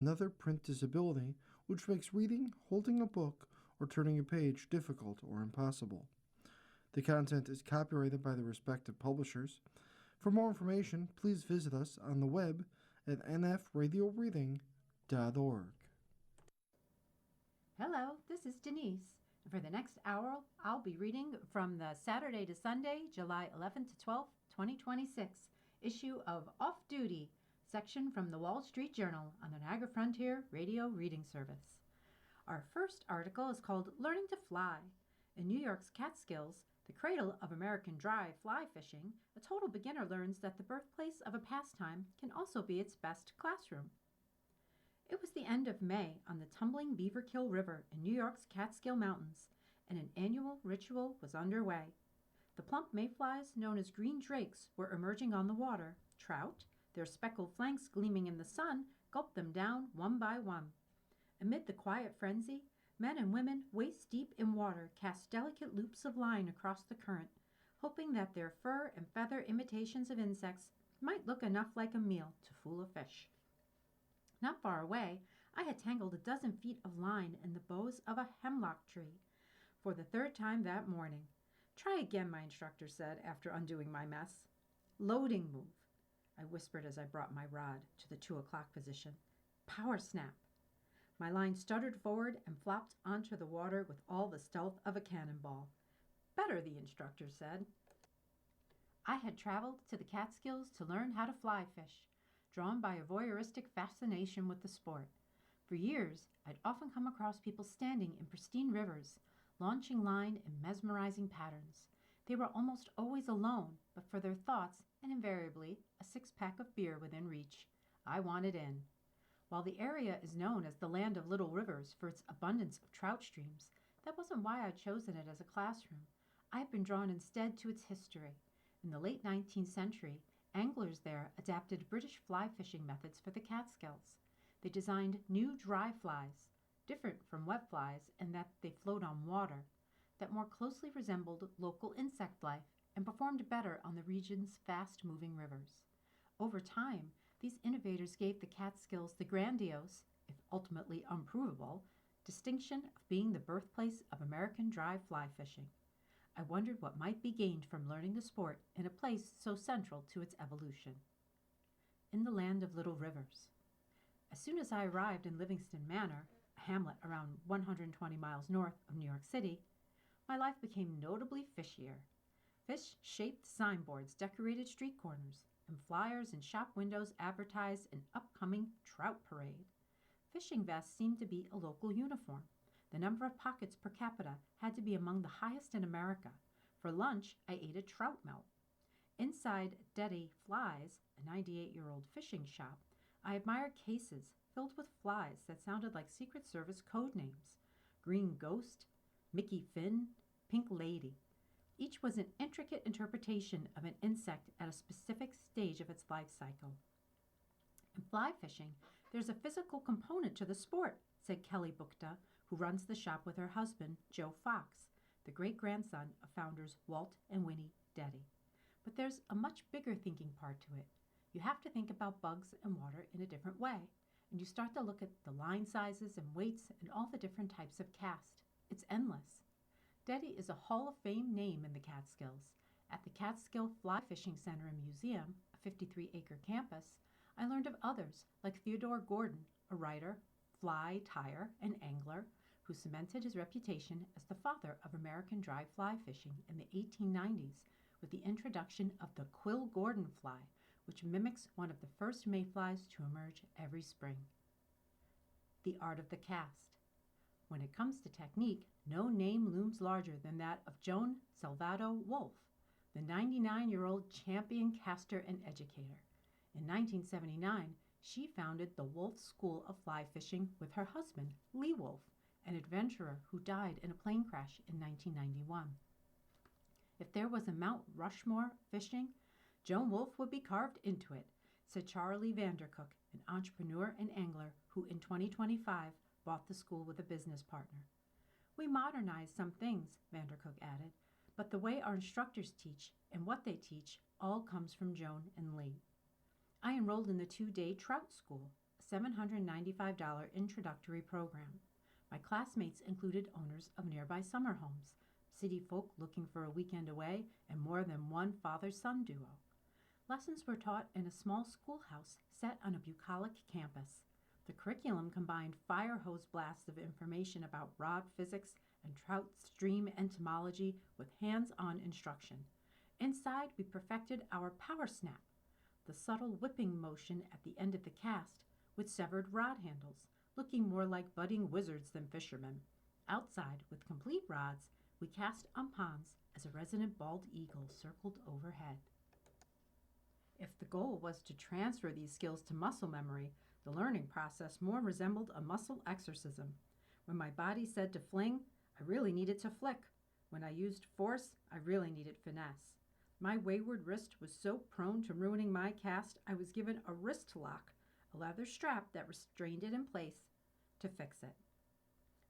another print disability, which makes reading, holding a book, or turning a page difficult or impossible. The content is copyrighted by the respective publishers. For more information, please visit us on the web at nfradioreading.org. Hello, this is Denise. And for the next hour, I'll be reading from the Saturday to Sunday, July 11th to 12th, 2026, issue of Off Duty, section from the Wall Street Journal on the Niagara Frontier Radio Reading Service. Our first article is called Learning to Fly. In New York's Catskills, the cradle of American dry fly fishing, a total beginner learns that the birthplace of a pastime can also be its best classroom. It was the end of May on the tumbling Beaverkill River in New York's Catskill Mountains, and an annual ritual was underway. The plump mayflies, known as green drakes, were emerging on the water. Trout, their speckled flanks gleaming in the sun, gulped them down one by one. Amid the quiet frenzy, men and women, waist deep in water, cast delicate loops of line across the current, hoping that their fur and feather imitations of insects might look enough like a meal to fool a fish. Not far away, I had tangled a dozen feet of line in the boughs of a hemlock tree. For the third time that morning. Try again, my instructor said after undoing my mess. Loading move, I whispered as I brought my rod to the 2 o'clock position. Power snap. My line stuttered forward and flopped onto the water with all the stealth of a cannonball. Better, the instructor said. I had traveled to the Catskills to learn how to fly fish, drawn by a voyeuristic fascination with the sport. For years, I'd often come across people standing in pristine rivers, launching line in mesmerizing patterns. They were almost always alone, but for their thoughts, and invariably a six-pack of beer within reach. I wanted in. While the area is known as the land of little rivers for its abundance of trout streams, that wasn't why I'd chosen it as a classroom. I had been drawn instead to its history. In the late 19th century, anglers there adapted British fly fishing methods for the Catskills. They designed new dry flies, different from wet flies in that they float on water, that more closely resembled local insect life and performed better on the region's fast-moving rivers. Over time, these innovators gave the Catskills the grandiose, if ultimately unprovable, distinction of being the birthplace of American dry fly fishing. I wondered what might be gained from learning the sport in a place so central to its evolution. In the land of little rivers. As soon as I arrived in Livingston Manor, a hamlet around 120 miles north of New York City, my life became notably fishier. Fish-shaped signboards decorated street corners, and flyers in shop windows advertised an upcoming trout parade. Fishing vests seemed to be a local uniform. The number of pockets per capita had to be among the highest in America. For lunch, I ate a trout melt. Inside Daddy Flies, a 98-year-old fishing shop, I admired cases filled with flies that sounded like Secret Service code names. Green Ghost, Mickey Finn, Pink Lady. Each was an intricate interpretation of an insect at a specific stage of its life cycle. In fly fishing, there's a physical component to the sport, said Kelly Bukta, who runs the shop with her husband, Joe Fox, the great-grandson of founders Walt and Winnie Deddy. But there's a much bigger thinking part to it. You have to think about bugs and water in a different way, and you start to look at the line sizes and weights and all the different types of cast. It's endless. Deddy is a Hall of Fame name in the Catskills. At the Catskill Fly Fishing Center and Museum, a 53-acre campus, I learned of others like Theodore Gordon, a writer, fly tyer, and angler who cemented his reputation as the father of American dry fly fishing in the 1890s with the introduction of the quill Gordon fly, which mimics one of the first mayflies to emerge every spring. The art of the cast. When it comes to technique, no name looms larger than that of Joan Salvato Wolf, the 99-year-old champion caster and educator. In 1979, she founded the Wolf School of Fly Fishing with her husband, Lee Wolf, an adventurer who died in a plane crash in 1991. If there was a Mount Rushmore fishing, Joan Wolf would be carved into it, said Charlie Vandercook, an entrepreneur and angler who in 2025 bought the school with a business partner. We modernized some things, Vandercook added, but the way our instructors teach and what they teach all comes from Joan and Lee. I enrolled in the 2-day trout school, $795 introductory program. My classmates included owners of nearby summer homes, city folk looking for a weekend away, and more than one father-son duo. Lessons were taught in a small schoolhouse set on a bucolic campus. The curriculum combined fire hose blasts of information about rod physics and trout stream entomology with hands-on instruction. Inside, we perfected our power snap, the subtle whipping motion at the end of the cast with severed rod handles, looking more like budding wizards than fishermen. Outside, with complete rods, we cast umpans as a resonant bald eagle circled overhead. If the goal was to transfer these skills to muscle memory, the learning process more resembled a muscle exorcism. When my body said to fling, I really needed to flick. When I used force, I really needed finesse. My wayward wrist was so prone to ruining my cast, I was given a wrist lock, a leather strap that restrained it in place, to fix it.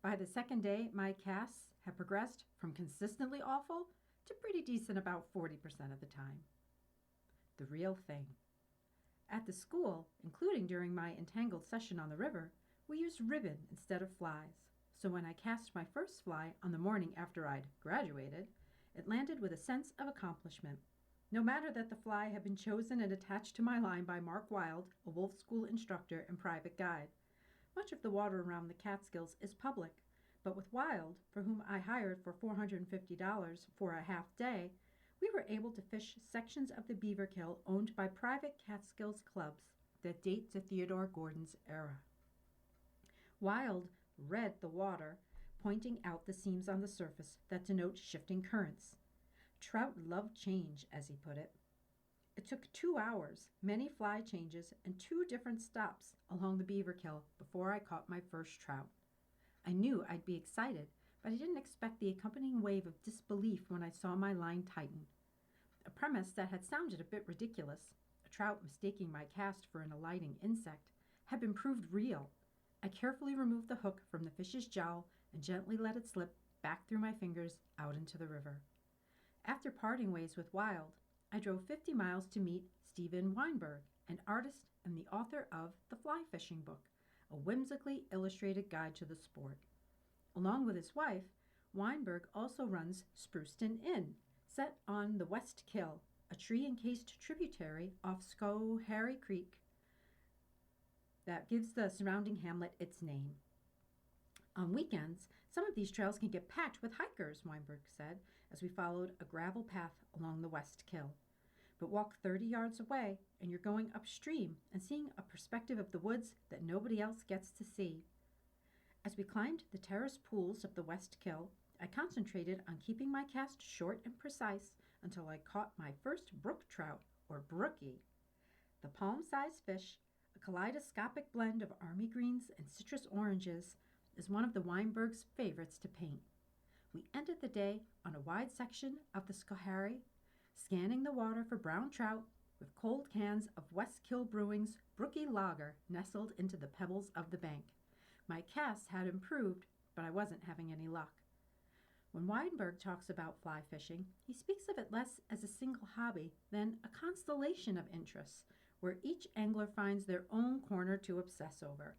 By the second day, my casts had progressed from consistently awful to pretty decent about 40% of the time. The real thing. At the school, including during my entangled session on the river, we used ribbon instead of flies. So when I cast my first fly on the morning after I'd graduated, it landed with a sense of accomplishment. No matter that the fly had been chosen and attached to my line by Mark Wild, a Wolf School instructor and private guide. Much of the water around the Catskills is public, but with Wild, for whom I hired for $450 for a half day, we were able to fish sections of the beaver kill owned by private Catskills clubs that date to Theodore Gordon's era. Wild read the water, pointing out the seams on the surface that denote shifting currents. Trout love change, as he put it. It took 2 hours, many fly changes, and 2 different stops along the beaver kill before I caught my first trout. I knew I'd be excited, but I didn't expect the accompanying wave of disbelief when I saw my line tighten. A premise that had sounded a bit ridiculous, a trout mistaking my cast for an alighting insect, had been proved real. I carefully removed the hook from the fish's jowl and gently let it slip back through my fingers out into the river. After parting ways with Wild, I drove 50 miles to meet Stephen Weinberg, an artist and the author of The Fly Fishing Book, a whimsically illustrated guide to the sport. Along with his wife, Weinberg also runs Spruceton Inn, set on the West Kill, a tree-encased tributary off Schoharie Creek that gives the surrounding hamlet its name. On weekends, some of these trails can get packed with hikers, Weinberg said, as we followed a gravel path along the West Kill. But walk 30 yards away, and you're going upstream and seeing a perspective of the woods that nobody else gets to see. As we climbed the terrace pools of the West Kill, I concentrated on keeping my cast short and precise until I caught my first brook trout, or brookie. The palm-sized fish, a kaleidoscopic blend of army greens and citrus oranges, is one of the Weinberg's favorites to paint. We ended the day on a wide section of the Schoharie, scanning the water for brown trout with cold cans of West Kill Brewing's Brookie Lager nestled into the pebbles of the bank. My casts had improved, but I wasn't having any luck. When Weinberg talks about fly fishing, he speaks of it less as a single hobby than a constellation of interests, where each angler finds their own corner to obsess over.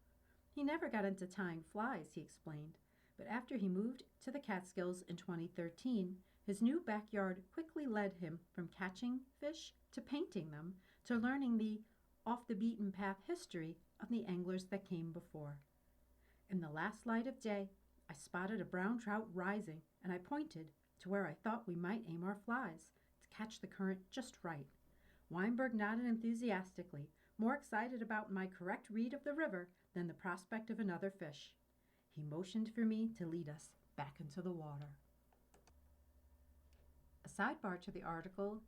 He never got into tying flies, he explained, but after he moved to the Catskills in 2013, his new backyard quickly led him from catching fish to painting them to learning the off-the-beaten-path history of the anglers that came before. In the last light of day, I spotted a brown trout rising, and I pointed to where I thought we might aim our flies to catch the current just right. Weinberg nodded enthusiastically, more excited about my correct read of the river than the prospect of another fish. He motioned for me to lead us back into the water. A sidebar to the article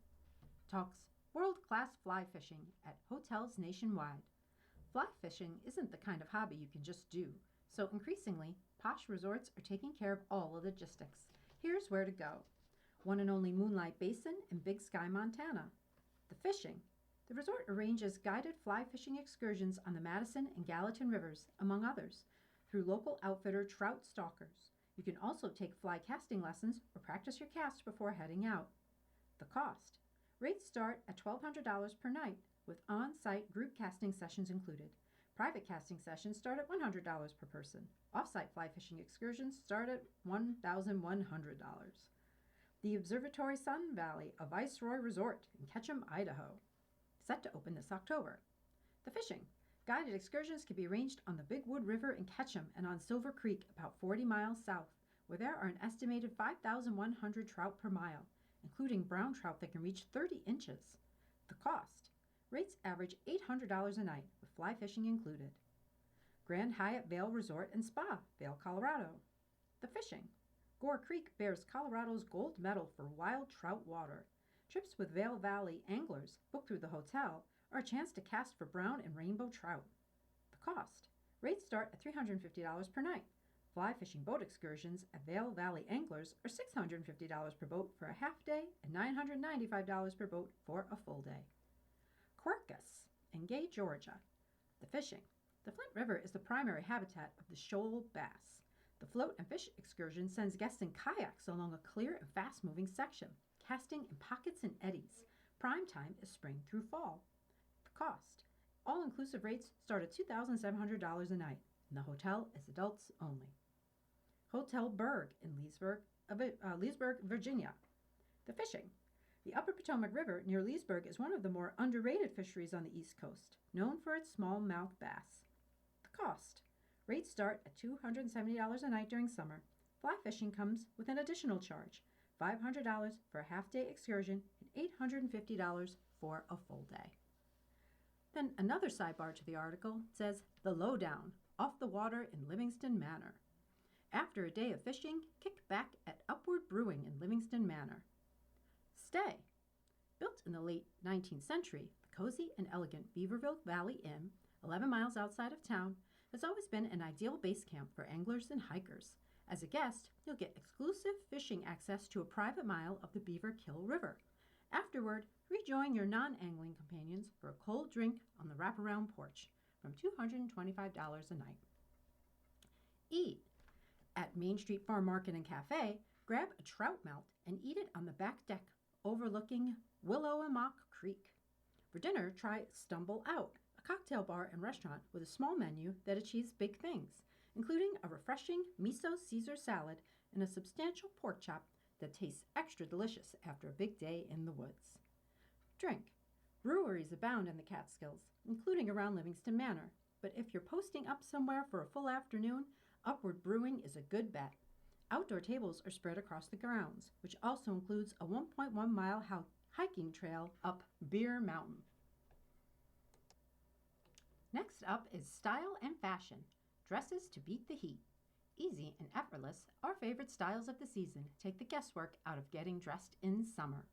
talks world-class fly fishing at hotels nationwide. Fly fishing isn't the kind of hobby you can just do, so increasingly, posh resorts are taking care of all the logistics. Here's where to go. One and only Moonlight Basin in Big Sky, Montana. The fishing. The resort arranges guided fly fishing excursions on the Madison and Gallatin rivers, among others, through local outfitter Trout Stalkers. You can also take fly casting lessons or practice your cast before heading out. The cost. Rates start at $1,200 per night, with on-site group casting sessions included. Private casting sessions start at $100 per person. Off-site fly fishing excursions start at $1,100. The Observatory Sun Valley, a Viceroy Resort in Ketchum, Idaho, set to open this October. The fishing. Guided excursions can be arranged on the Big Wood River in Ketchum and on Silver Creek, about 40 miles south, where there are an estimated 5,100 trout per mile, including brown trout that can reach 30 inches. The cost. Rates average $800 a night, with fly fishing included. Grand Hyatt Vail Resort and Spa, Vail, Colorado. The fishing. Gore Creek bears Colorado's gold medal for wild trout water. Trips with Vail Valley anglers, booked through the hotel, are a chance to cast for brown and rainbow trout. The cost. Rates start at $350 per night. Fly fishing boat excursions at Vail Valley anglers are $650 per boat for a half day and $995 per boat for a full day. Quercus in Gay, Georgia. The fishing. The Flint River is the primary habitat of the shoal bass. The float and fish excursion sends guests in kayaks along a clear and fast-moving section, casting in pockets and eddies. Prime time is spring through fall. The cost. All-inclusive rates start at $2,700 a night, and the hotel is adults only. Hotel Berg in Leesburg, Virginia. The fishing. The Upper Potomac River near Leesburg is one of the more underrated fisheries on the East Coast, known for its smallmouth bass. The cost. Rates start at $270 a night during summer. Fly fishing comes with an additional charge, $500 for a half-day excursion and $850 for a full day. Then another sidebar to the article says, The Lowdown, off the water in Livingston Manor. After a day of fishing, kick back at Upward Brewing in Livingston Manor. Stay. Built in the late 19th century, the cozy and elegant Beaverville Valley Inn, 11 miles outside of town, has always been an ideal base camp for anglers and hikers. As a guest, you'll get exclusive fishing access to a private mile of the Beaver Kill River. Afterward, rejoin your non-angling companions for a cold drink on the wraparound porch from $225 a night. Eat. At Main Street Farm Market and Cafe, grab a trout melt and eat it on the back deck overlooking Willowamock Creek. For dinner, try Stumble Out, a cocktail bar and restaurant with a small menu that achieves big things, including a refreshing miso Caesar salad and a substantial pork chop that tastes extra delicious after a big day in the woods. Drink. Breweries abound in the Catskills, including around Livingston Manor, but if you're posting up somewhere for a full afternoon, Upward Brewing is a good bet. Outdoor tables are spread across the grounds, which also includes a 1.1-mile hiking trail up Beer Mountain. Next up is Style and Fashion, Dresses to Beat the Heat. Easy and effortless, our favorite styles of the season take the guesswork out of getting dressed in summer.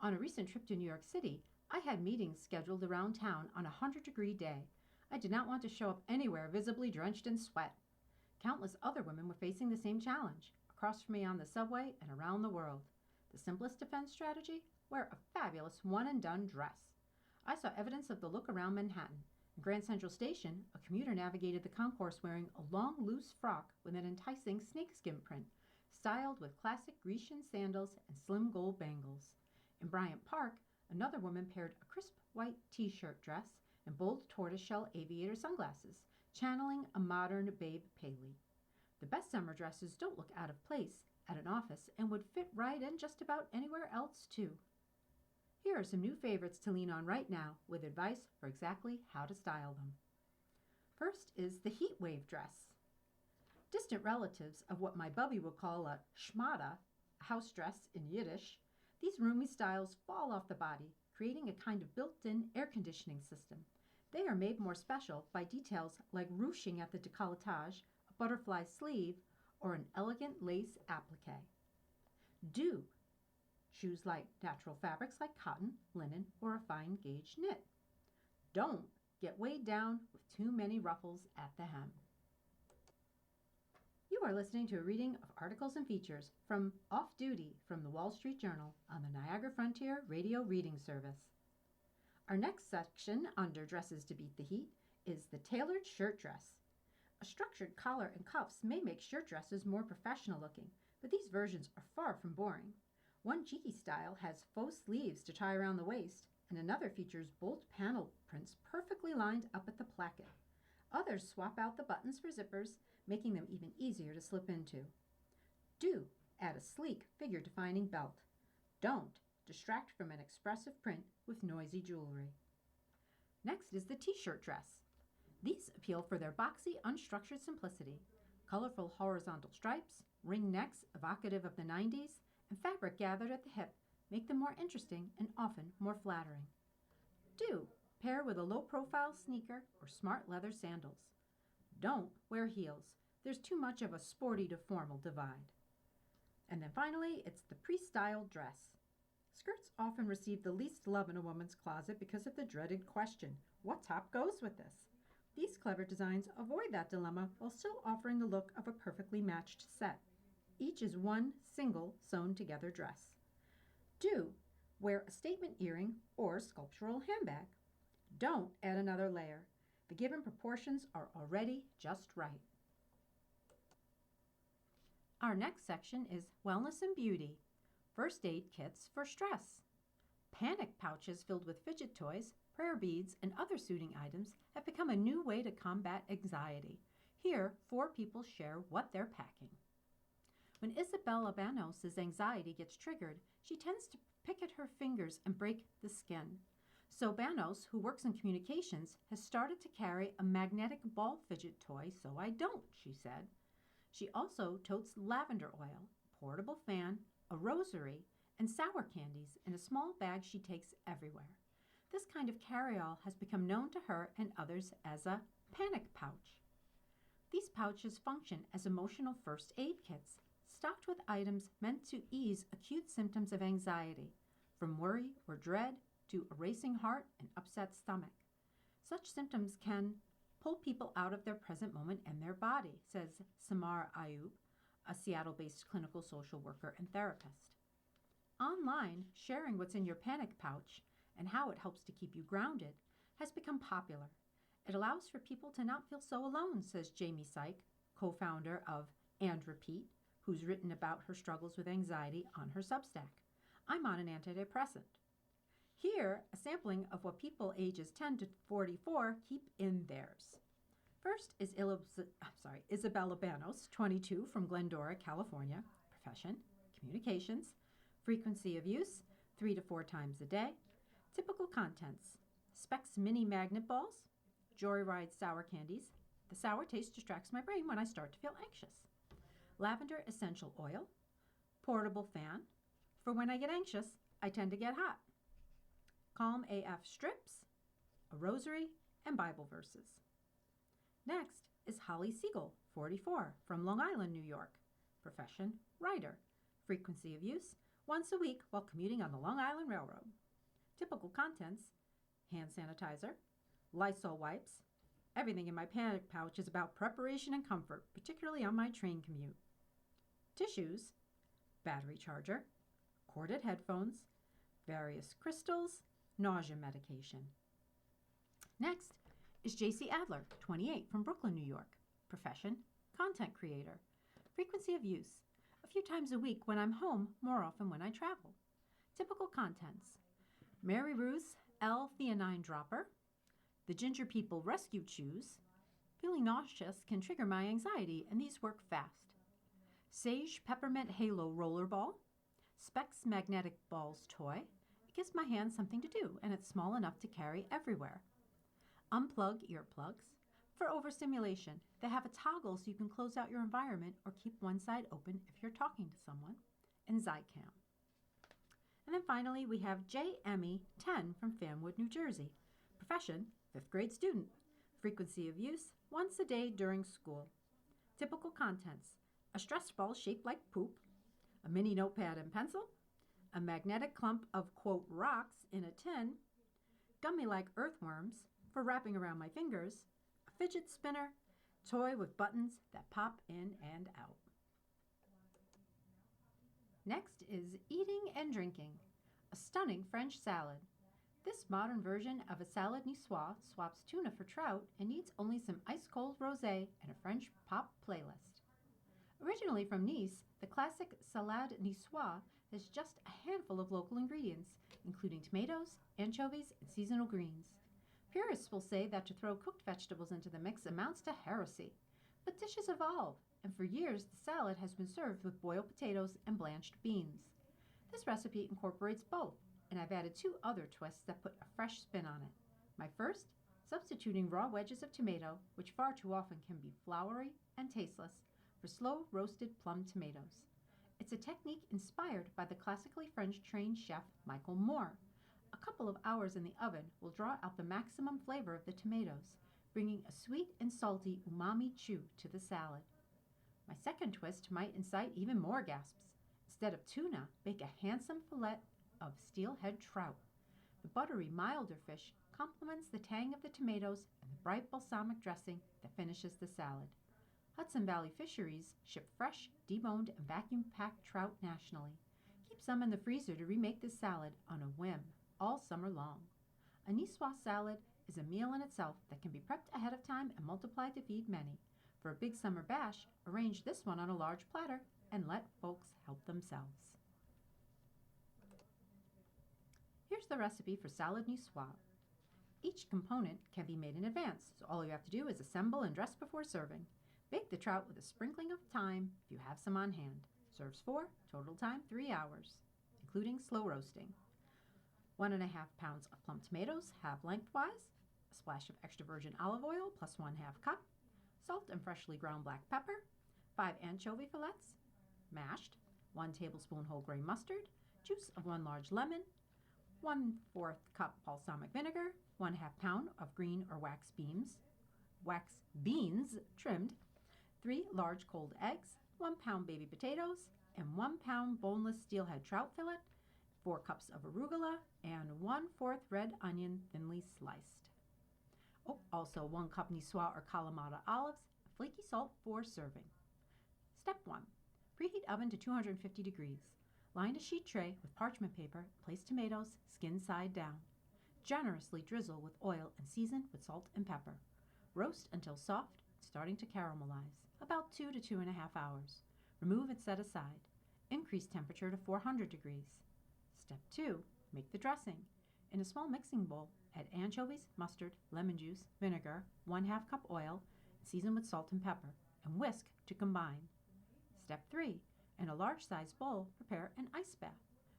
On a recent trip to New York City, I had meetings scheduled around town on a 100-degree day. I did not want to show up anywhere visibly drenched in sweat. Countless other women were facing the same challenge, across from me on the subway and around the world. The simplest defense strategy? Wear a fabulous one-and-done dress. I saw evidence of the look around Manhattan. In Grand Central Station, a commuter navigated the concourse wearing a long, loose frock with an enticing snakeskin print, styled with classic Grecian sandals and slim gold bangles. In Bryant Park, another woman paired a crisp white t-shirt dress and bold tortoiseshell aviator sunglasses, channeling a modern Babe Paley. The best summer dresses don't look out of place at an office and would fit right in just about anywhere else, too. Here are some new favorites to lean on right now with advice for exactly how to style them. First is the heat wave dress. Distant relatives of what my bubby would call a schmata, a house dress in Yiddish, these roomy styles fall off the body, creating a kind of built-in air conditioning system. They are made more special by details like ruching at the décolletage, a butterfly sleeve, or an elegant lace applique. Do. Choose light natural fabrics like cotton, linen, or a fine gauge knit. Don't get weighed down with too many ruffles at the hem. You are listening to a reading of articles and features from Off Duty from the Wall Street Journal on the Niagara Frontier Radio Reading Service. Our next section under Dresses to Beat the Heat is the tailored shirt dress. A structured collar and cuffs may make shirt dresses more professional looking, but these versions are far from boring. One cheeky style has faux sleeves to tie around the waist, and another features bolt panel footprints perfectly lined up at the placket. Others swap out the buttons for zippers, making them even easier to slip into. Do add a sleek, figure-defining belt. Don't distract from an expressive print with noisy jewelry. Next is the t-shirt dress. These appeal for their boxy, unstructured simplicity. Colorful horizontal stripes, ring necks evocative of the 90s, and fabric gathered at the hip make them more interesting and often more flattering. Do pair with a low-profile sneaker or smart leather sandals. Don't wear heels. There's too much of a sporty to formal divide. And then finally, it's the pre-styled dress. Skirts often receive the least love in a woman's closet because of the dreaded question, what top goes with this? These clever designs avoid that dilemma while still offering the look of a perfectly matched set. Each is one single sewn-together dress. Do wear a statement earring or sculptural handbag. Don't add another layer. The given proportions are already just right. Our next section is Wellness and Beauty, First Aid Kits for Stress. Panic pouches filled with fidget toys, prayer beads, and other soothing items have become a new way to combat anxiety. Here, 4 people share what they're packing. When Isabel Abanos' anxiety gets triggered, she tends to pick at her fingers and break the skin. So Banos, who works in communications, has started to carry a magnetic ball fidget toy, so I don't, she said. She also totes lavender oil, a portable fan, a rosary, and sour candies in a small bag she takes everywhere. This kind of carry-all has become known to her and others as a panic pouch. These pouches function as emotional first aid kits, stocked with items meant to ease acute symptoms of anxiety, from worry or dread to a racing heart and upset stomach. Such symptoms can pull people out of their present moment and their body, says Samar Ayub, a Seattle-based clinical social worker and therapist. Online, sharing what's in your panic pouch and how it helps to keep you grounded has become popular. It allows for people to not feel so alone, says Jamie Syke, co-founder of And Repeat, who's written about her struggles with anxiety on her Substack. I'm on an antidepressant. Here, a sampling of what people ages 10 to 44 keep in theirs. First is Isabella Banos, 22, from Glendora, California. Profession, communications. Frequency of use, 3 to 4 times a day. Typical contents: Specs mini magnet balls, Joyride sour candies. The sour taste distracts my brain when I start to feel anxious. Lavender essential oil, portable fan. For when I get anxious, I tend to get hot. Calm AF strips, a rosary, and Bible verses. Next is Holly Siegel, 44, from Long Island, New York. Profession, writer. Frequency of use, once a week while commuting on the Long Island Railroad. Typical contents: hand sanitizer, Lysol wipes. Everything in my panic pouch is about preparation and comfort, particularly on my train commute. Tissues, battery charger, corded headphones, various crystals, nausea medication. Next is JC Adler, 28, from Brooklyn, New York. Profession, content creator. Frequency of use, a few times a week when I'm home, more often when I travel. Typical contents: Mary Ruth's L-theanine dropper, the Ginger People Rescue Chews. Feeling nauseous can trigger my anxiety, and these work fast. Sage Peppermint Halo Rollerball, Specs Magnetic Balls toy. It gives my hands something to do, and it's small enough to carry everywhere. Unplug earplugs. For overstimulation, they have a toggle so you can close out your environment or keep one side open if you're talking to someone. And Zycam. And then finally, we have J. Emmy, 10, from Fanwood, New Jersey. Profession, 5th grade student. Frequency of use, once a day during school. Typical contents: a stress ball shaped like poop, a mini notepad and pencil, a magnetic clump of, quote, rocks in a tin, gummy-like earthworms for wrapping around my fingers, a fidget spinner, toy with buttons that pop in and out. Next is Eating and Drinking, a stunning French salad. This modern version of a salad niçoise swaps tuna for trout and needs only some ice-cold rosé and a French pop playlist. Originally from Nice, the classic salade niçoise has just a handful of local ingredients, including tomatoes, anchovies, and seasonal greens. Purists will say that to throw cooked vegetables into the mix amounts to heresy. But dishes evolve, and for years the salad has been served with boiled potatoes and blanched beans. This recipe incorporates both, and I've added 2 other twists that put a fresh spin on it. My first, substituting raw wedges of tomato, which far too often can be floury and tasteless, for slow roasted plum tomatoes. It's a technique inspired by the classically French-trained chef Michael Moore. A couple of hours in the oven will draw out the maximum flavor of the tomatoes, bringing a sweet and salty umami chew to the salad. My second twist might incite even more gasps. Instead of tuna, bake a handsome fillet of steelhead trout. The buttery, milder fish complements the tang of the tomatoes and the bright balsamic dressing that finishes the salad. Hudson Valley Fisheries ship fresh, deboned, and vacuum-packed trout nationally. Keep some in the freezer to remake this salad on a whim all summer long. A niçoise salad is a meal in itself that can be prepped ahead of time and multiplied to feed many. For a big summer bash, arrange this one on a large platter and let folks help themselves. Here's the recipe for salad niçoise. Each component can be made in advance, so all you have to do is assemble and dress before serving. Bake the trout with a sprinkling of thyme if you have some on hand. Serves 4, total time 3 hours, including slow roasting. 1.5 pounds of plum tomatoes, halved lengthwise, a splash of extra virgin olive oil plus 1/2 cup, salt and freshly ground black pepper, 5 anchovy fillets, mashed, 1 tablespoon whole grain mustard, juice of 1 large lemon, 1/4 cup balsamic vinegar, 1/2 pound of green or wax beans trimmed, 3 large cold eggs, 1 pound baby potatoes, and 1 pound boneless steelhead trout fillet, 4 cups of arugula, and 1/4 red onion thinly sliced. Oh, also 1 cup niçoise or Kalamata olives, flaky salt for serving. Step 1. Preheat oven to 250 degrees. Line a sheet tray with parchment paper, place tomatoes, skin side down. Generously drizzle with oil and season with salt and pepper. Roast until soft, starting to caramelize, about 2 to 2.5 hours. Remove and set aside. Increase temperature to 400 degrees. Step 2. Make the dressing. In a small mixing bowl, add anchovies, mustard, lemon juice, vinegar, 1/2 cup oil, season with salt and pepper, and whisk to combine. Step 3. In a large-sized bowl, prepare an ice bath.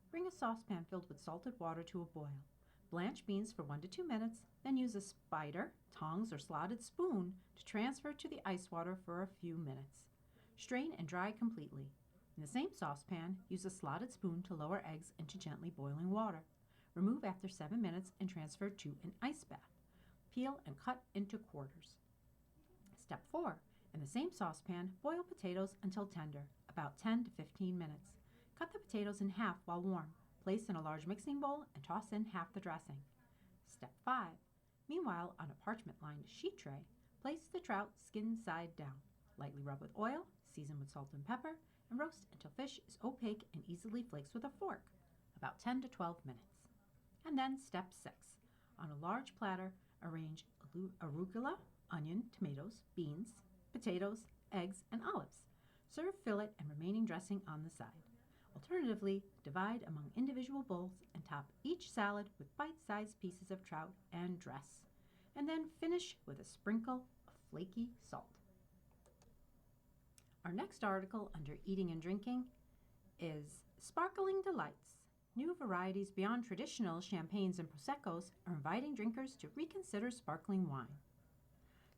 Bring a saucepan filled with salted water to a boil. Blanch beans for 1 to 2 minutes, then use a spider, tongs, or slotted spoon to transfer to the ice water for a few minutes. Strain and dry completely. In the same saucepan, use a slotted spoon to lower eggs into gently boiling water. Remove after 7 minutes and transfer to an ice bath. Peel and cut into quarters. Step 4. In the same saucepan, boil potatoes until tender, about 10 to 15 minutes. Cut the potatoes in half while warm. Place in a large mixing bowl and toss in half the dressing. Step 5. Meanwhile, on a parchment-lined sheet tray, place the trout skin side down. Lightly rub with oil, season with salt and pepper, and roast until fish is opaque and easily flakes with a fork, about 10 to 12 minutes. And then step 6. On a large platter, arrange arugula, onion, tomatoes, beans, potatoes, eggs, and olives. Serve fillet and remaining dressing on the side. Alternatively, divide among individual bowls and top each salad with bite-sized pieces of trout and dress. And then finish with a sprinkle of flaky salt. Our next article under Eating and Drinking is Sparkling Delights. New varieties beyond traditional champagnes and proseccos are inviting drinkers to reconsider sparkling wine.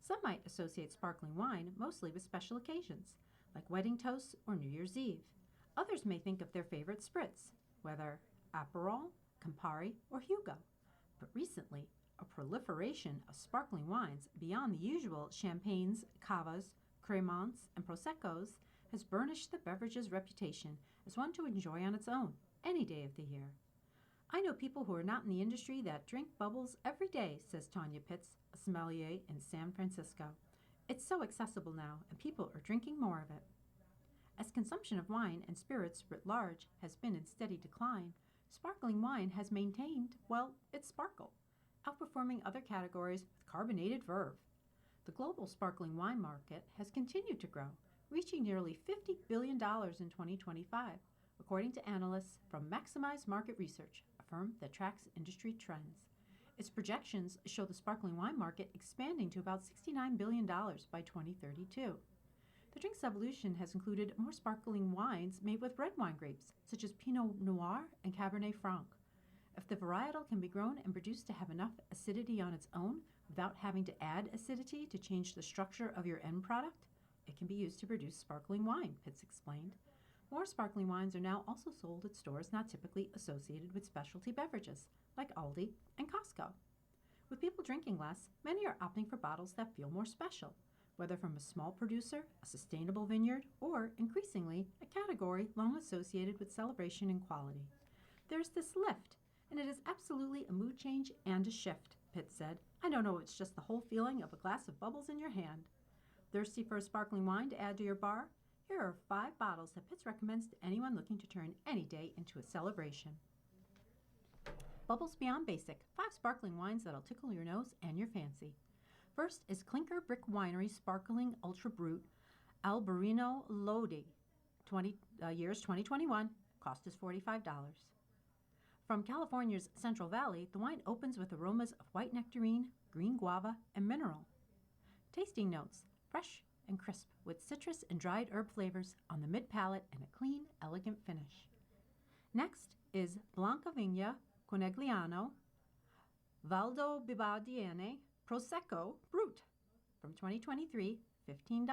Some might associate sparkling wine mostly with special occasions, like wedding toasts or New Year's Eve. Others may think of their favorite spritz, whether Aperol, Campari, or Hugo. But recently, a proliferation of sparkling wines beyond the usual champagnes, cavas, cremants, and proseccos has burnished the beverage's reputation as one to enjoy on its own, any day of the year. I know people who are not in the industry that drink bubbles every day, says Tanya Pitts, a sommelier in San Francisco. It's so accessible now, and people are drinking more of it. As consumption of wine and spirits writ large has been in steady decline, sparkling wine has maintained, well, its sparkle, outperforming other categories with carbonated verve. The global sparkling wine market has continued to grow, reaching nearly $50 billion in 2025, according to analysts from Maximize Market Research, a firm that tracks industry trends. Its projections show the sparkling wine market expanding to about $69 billion by 2032. The drink's evolution has included more sparkling wines made with red wine grapes, such as Pinot Noir and Cabernet Franc. If the varietal can be grown and produced to have enough acidity on its own without having to add acidity to change the structure of your end product, it can be used to produce sparkling wine, Pitts explained. More sparkling wines are now also sold at stores not typically associated with specialty beverages, like Aldi and Costco. With people drinking less, many are opting for bottles that feel more special, whether from a small producer, a sustainable vineyard, or, increasingly, a category long associated with celebration and quality. There's this lift, and it is absolutely a mood change and a shift, Pitt said. I don't know, it's just the whole feeling of a glass of bubbles in your hand. Thirsty for a sparkling wine to add to your bar? Here are 5 bottles that Pitts recommends to anyone looking to turn any day into a celebration. Bubbles Beyond Basic, 5 sparkling wines that'll tickle your nose and your fancy. First is Clinker Brick Winery Sparkling Ultra Brut Albarino Lodi, 2021, cost is $45. From California's Central Valley, the wine opens with aromas of white nectarine, green guava, and mineral. Tasting notes, fresh and crisp with citrus and dried herb flavors on the mid-palate and a clean, elegant finish. Next is Blanca Vigna Conegliano Valdo Bibadiene Prosecco Brut from 2023, $15.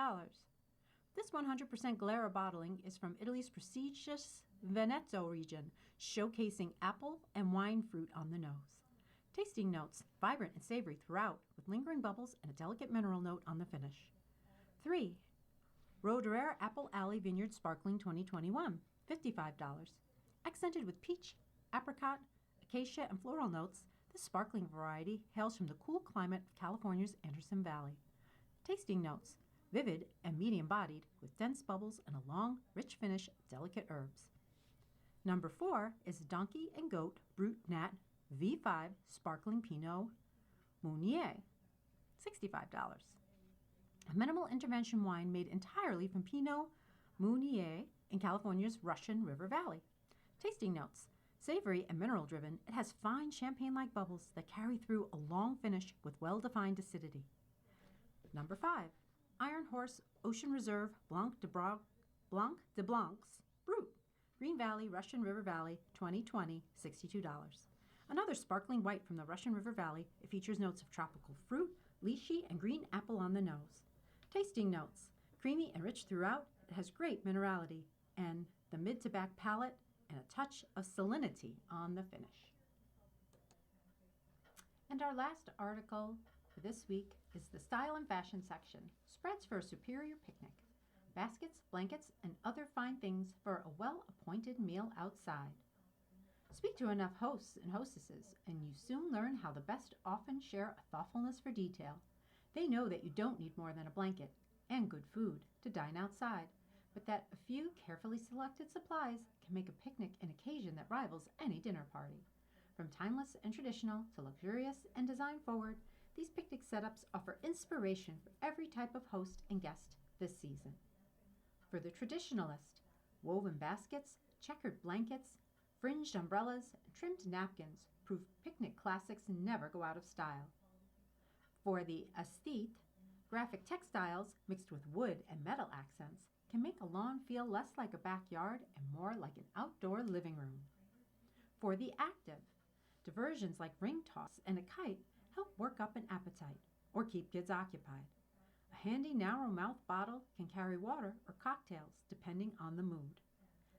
This 100% Glera bottling is from Italy's prestigious Veneto region, showcasing apple and wine fruit on the nose. Tasting notes, vibrant and savory throughout, with lingering bubbles and a delicate mineral note on the finish. 3. Roederer Apple Alley Vineyard Sparkling 2021, $55. Accented with peach, apricot, acacia, and floral notes, this sparkling variety hails from the cool climate of California's Anderson Valley. Tasting notes, vivid and medium-bodied, with dense bubbles and a long, rich finish of delicate herbs. Number 4 is Donkey and Goat Brut Nat V5 Sparkling Pinot Meunier, $65. A minimal intervention wine made entirely from Pinot Meunier in California's Russian River Valley. Tasting notes, savory and mineral-driven, it has fine champagne-like bubbles that carry through a long finish with well-defined acidity. Number 5, Iron Horse Ocean Reserve Blanc de Blancs Brut, Green Valley, Russian River Valley, 2020, $62. Another sparkling white from the Russian River Valley, it features notes of tropical fruit, lychee, and green apple on the nose. Tasting notes, creamy and rich throughout, it has great minerality and the mid-to-back palate and a touch of salinity on the finish. And our last article for this week is the Style and Fashion section, spreads for a superior picnic. Baskets, blankets, and other fine things for a well-appointed meal outside. Speak to enough hosts and hostesses, and you soon learn how the best often share a thoughtfulness for detail. They know that you don't need more than a blanket and good food to dine outside, but that a few carefully selected supplies can make a picnic an occasion that rivals any dinner party. From timeless and traditional to luxurious and design-forward, these picnic setups offer inspiration for every type of host and guest this season. For the traditionalist, woven baskets, checkered blankets, fringed umbrellas, and trimmed napkins prove picnic classics never go out of style. For the aesthete, graphic textiles mixed with wood and metal accents can make a lawn feel less like a backyard and more like an outdoor living room. For the active, diversions like ring toss and a kite help work up an appetite or keep kids occupied. A handy narrow mouth bottle can carry water or cocktails depending on the mood.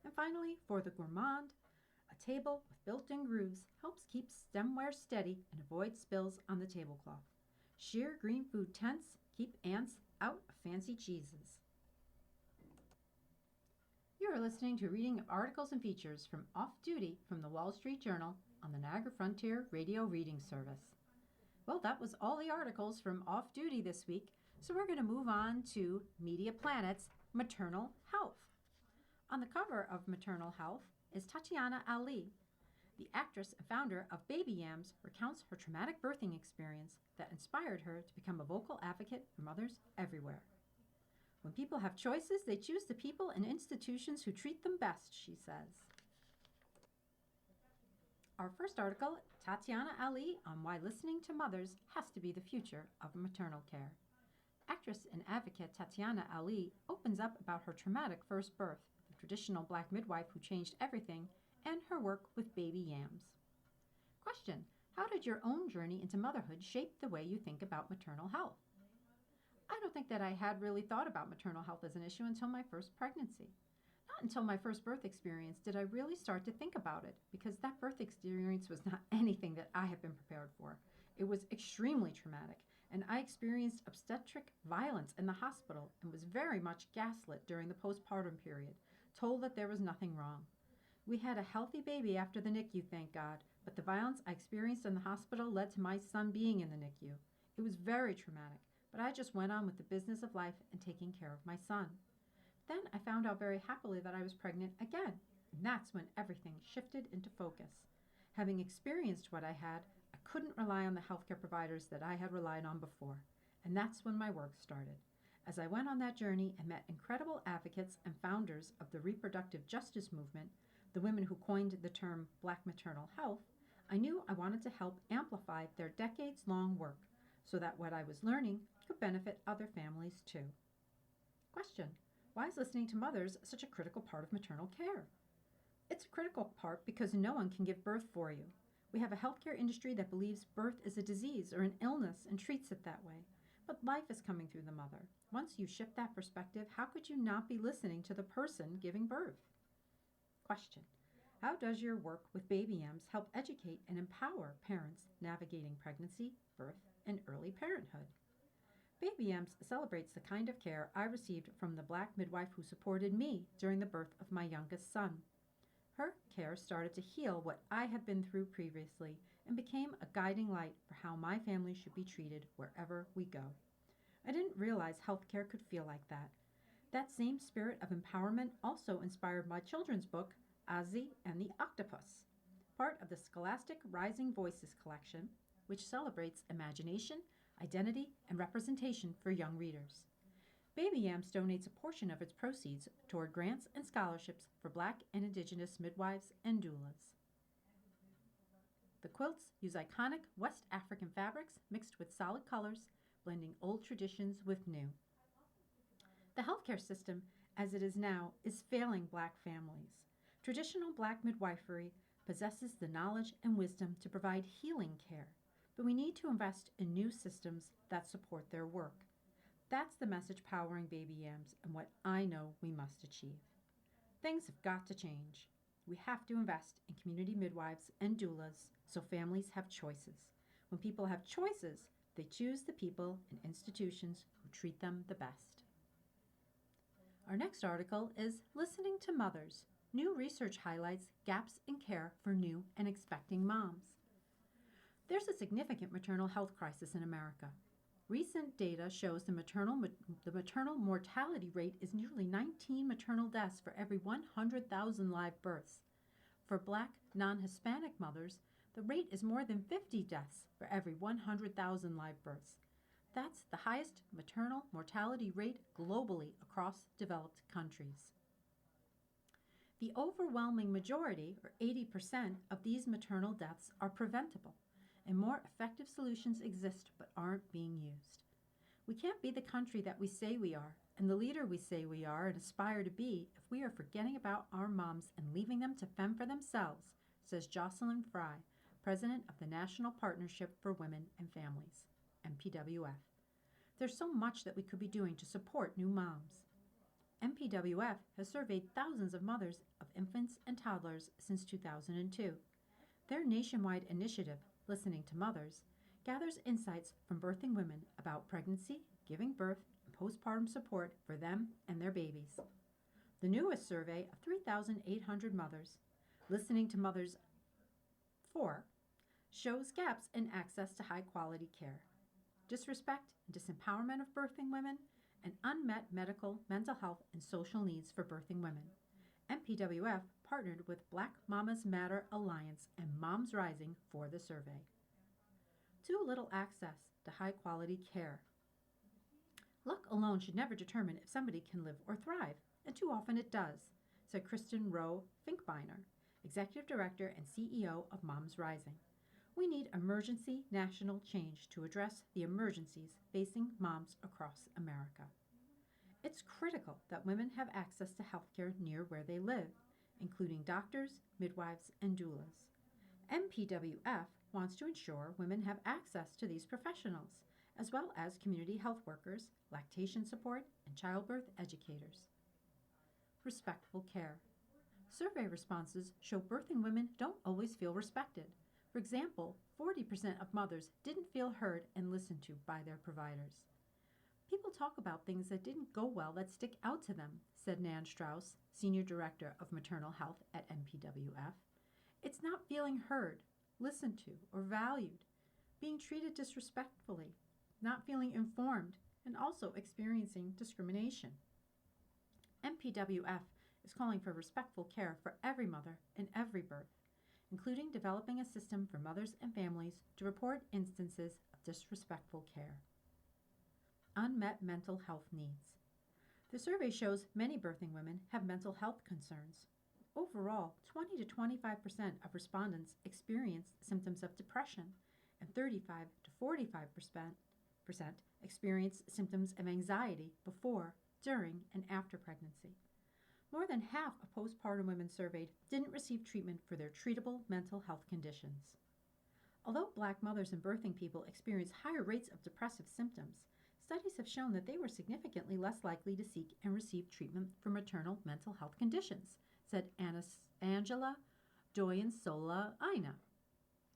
And finally, for the gourmand, a table with built-in grooves helps keep stemware steady and avoid spills on the tablecloth. Sheer green food tents keep ants out of fancy cheeses. You are listening to a reading of articles and features from Off Duty from the Wall Street Journal on the Niagara Frontier Radio Reading Service. Well, that was all the articles from Off Duty this week, so we're going to move on to Media Planet's Maternal Health. On the cover of Maternal Health is Tatiana Ali. The actress and founder of Baby Yams recounts her traumatic birthing experience that inspired her to become a vocal advocate for mothers everywhere. When people have choices, they choose the people and institutions who treat them best, she says. Our first article, Tatiana Ali on why listening to mothers has to be the future of maternal care. Actress and advocate Tatiana Ali opens up about her traumatic first birth, the traditional black midwife who changed everything, and her work with baby yams. Question: how did your own journey into motherhood shape the way you think about maternal health? I don't think that I had really thought about maternal health as an issue until my first pregnancy. Not until my first birth experience did I really start to think about it, because that birth experience was not anything that I had been prepared for. It was extremely traumatic, and I experienced obstetric violence in the hospital and was very much gaslit during the postpartum period, told that there was nothing wrong. We had a healthy baby after the NICU, thank God, but the violence I experienced in the hospital led to my son being in the NICU. It was very traumatic, but I just went on with the business of life and taking care of my son. Then I found out very happily that I was pregnant again, and that's when everything shifted into focus. Having experienced what I had, I couldn't rely on the healthcare providers that I had relied on before, and that's when my work started. As I went on that journey and met incredible advocates and founders of the reproductive justice movement, the women who coined the term Black maternal health, I knew I wanted to help amplify their decades-long work so that what I was learning could benefit other families too. Question: why is listening to mothers such a critical part of maternal care? It's a critical part because no one can give birth for you. We have a healthcare industry that believes birth is a disease or an illness and treats it that way. But life is coming through the mother. Once you shift that perspective, how could you not be listening to the person giving birth? Question: how does your work with baby yams help educate and empower parents navigating pregnancy, birth, and early parenthood? Baby Yams celebrates the kind of care I received from the Black midwife who supported me during the birth of my youngest son. Her care started to heal what I had been through previously and became a guiding light for how my family should be treated wherever we go. I didn't realize healthcare could feel like that. That same spirit of empowerment also inspired my children's book, Ozzy and the Octopus, part of the Scholastic Rising Voices collection, which celebrates imagination, identity, and representation for young readers. Baby Yams donates a portion of its proceeds toward grants and scholarships for Black and Indigenous midwives and doulas. The quilts use iconic West African fabrics mixed with solid colors, blending old traditions with new. The healthcare system, as it is now, is failing Black families. Traditional Black midwifery possesses the knowledge and wisdom to provide healing care, but we need to invest in new systems that support their work. That's the message powering Baby Yams and what I know we must achieve. Things have got to change. We have to invest in community midwives and doulas so families have choices. When people have choices, they choose the people and institutions who treat them the best. Our next article is Listening to Mothers. New research highlights gaps in care for new and expecting moms. There's a significant maternal health crisis in America. Recent data shows the maternal mortality rate is nearly 19 maternal deaths for every 100,000 live births. For Black, non-Hispanic mothers, the rate is more than 50 deaths for every 100,000 live births. That's the highest maternal mortality rate globally across developed countries. The overwhelming majority, or 80%, of these maternal deaths are preventable, and more effective solutions exist but aren't being used. We can't be the country that we say we are and the leader we say we are and aspire to be if we are forgetting about our moms and leaving them to fend for themselves, says Jocelyn Fry, president of the National Partnership for Women and Families, NPWF. There's so much that we could be doing to support new moms. NPWF has surveyed thousands of mothers of infants and toddlers since 2002. Their nationwide initiative, Listening to Mothers, gathers insights from birthing women about pregnancy, giving birth, and postpartum support for them and their babies. The newest survey of 3,800 mothers, Listening to Mothers 4, shows gaps in access to high-quality care, disrespect and disempowerment of birthing women, and unmet medical, mental health, and social needs for birthing women. NPWF partnered with Black Mamas Matter Alliance and Moms Rising for the survey. Too little access to high-quality care. Luck alone should never determine if somebody can live or thrive, and too often it does, said Kristen Rowe Finkbeiner, Executive Director and CEO of Moms Rising. We need emergency national change to address the emergencies facing moms across America. It's critical that women have access to health care near where they live, including doctors, midwives, and doulas. MPWF wants to ensure women have access to these professionals, as well as community health workers, lactation support, and childbirth educators. Respectful care. Survey responses show birthing women don't always feel respected. For example, 40% of mothers didn't feel heard and listened to by their providers. People talk about things that didn't go well that stick out to them, said Nan Strauss, Senior Director of Maternal Health at MPWF. It's not feeling heard, listened to, or valued, being treated disrespectfully, not feeling informed, and also experiencing discrimination. MPWF is calling for respectful care for every mother in every birth, including developing a system for mothers and families to report instances of disrespectful care. Unmet mental health needs. The survey shows many birthing women have mental health concerns. Overall, 20 to 25% of respondents experienced symptoms of depression, and 35 to 45% experienced symptoms of anxiety before, during, and after pregnancy. More than half of postpartum women surveyed didn't receive treatment for their treatable mental health conditions. Although Black mothers and birthing people experience higher rates of depressive symptoms, studies have shown that they were significantly less likely to seek and receive treatment for maternal mental health conditions, said Angela Doyen-Sola-Aina,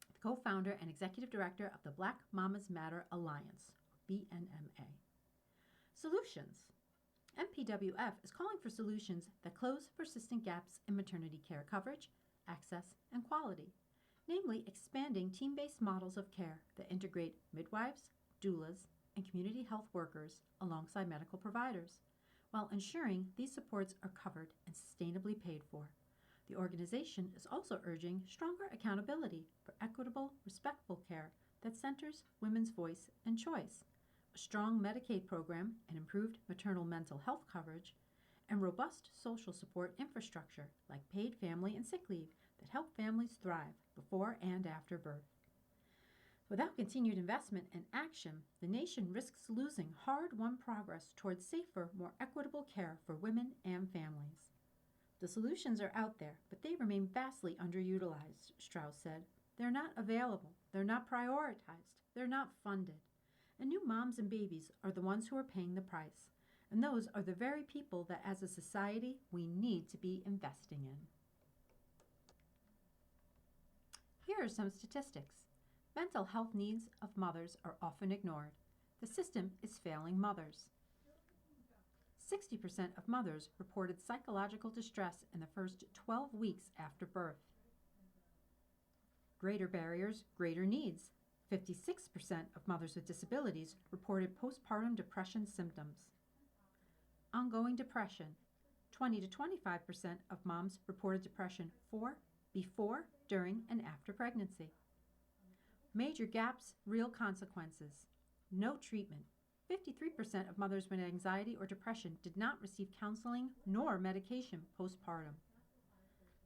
the co-founder and executive director of the Black Mamas Matter Alliance, BNMA. Solutions. MPWF is calling for solutions that close persistent gaps in maternity care coverage, access, and quality, namely expanding team-based models of care that integrate midwives, doulas, and community health workers alongside medical providers, while ensuring these supports are covered and sustainably paid for. The organization is also urging stronger accountability for equitable, respectful care that centers women's voice and choice, a strong Medicaid program and improved maternal mental health coverage, and robust social support infrastructure like paid family and sick leave that help families thrive before and after birth. Without continued investment and action, the nation risks losing hard-won progress towards safer, more equitable care for women and families. The solutions are out there, but they remain vastly underutilized, Strauss said. They're not available, they're not prioritized, they're not funded. And new moms and babies are the ones who are paying the price. And those are the very people that as a society we need to be investing in. Here are some statistics. Mental health needs of mothers are often ignored. The system is failing mothers. 60% of mothers reported psychological distress in the first 12 weeks after birth. Greater barriers, greater needs. 56% of mothers with disabilities reported postpartum depression symptoms. Ongoing depression. 20 to 25% of moms reported depression before, during, and after pregnancy. Major gaps, real consequences. No treatment. 53% of mothers with anxiety or depression did not receive counseling nor medication postpartum.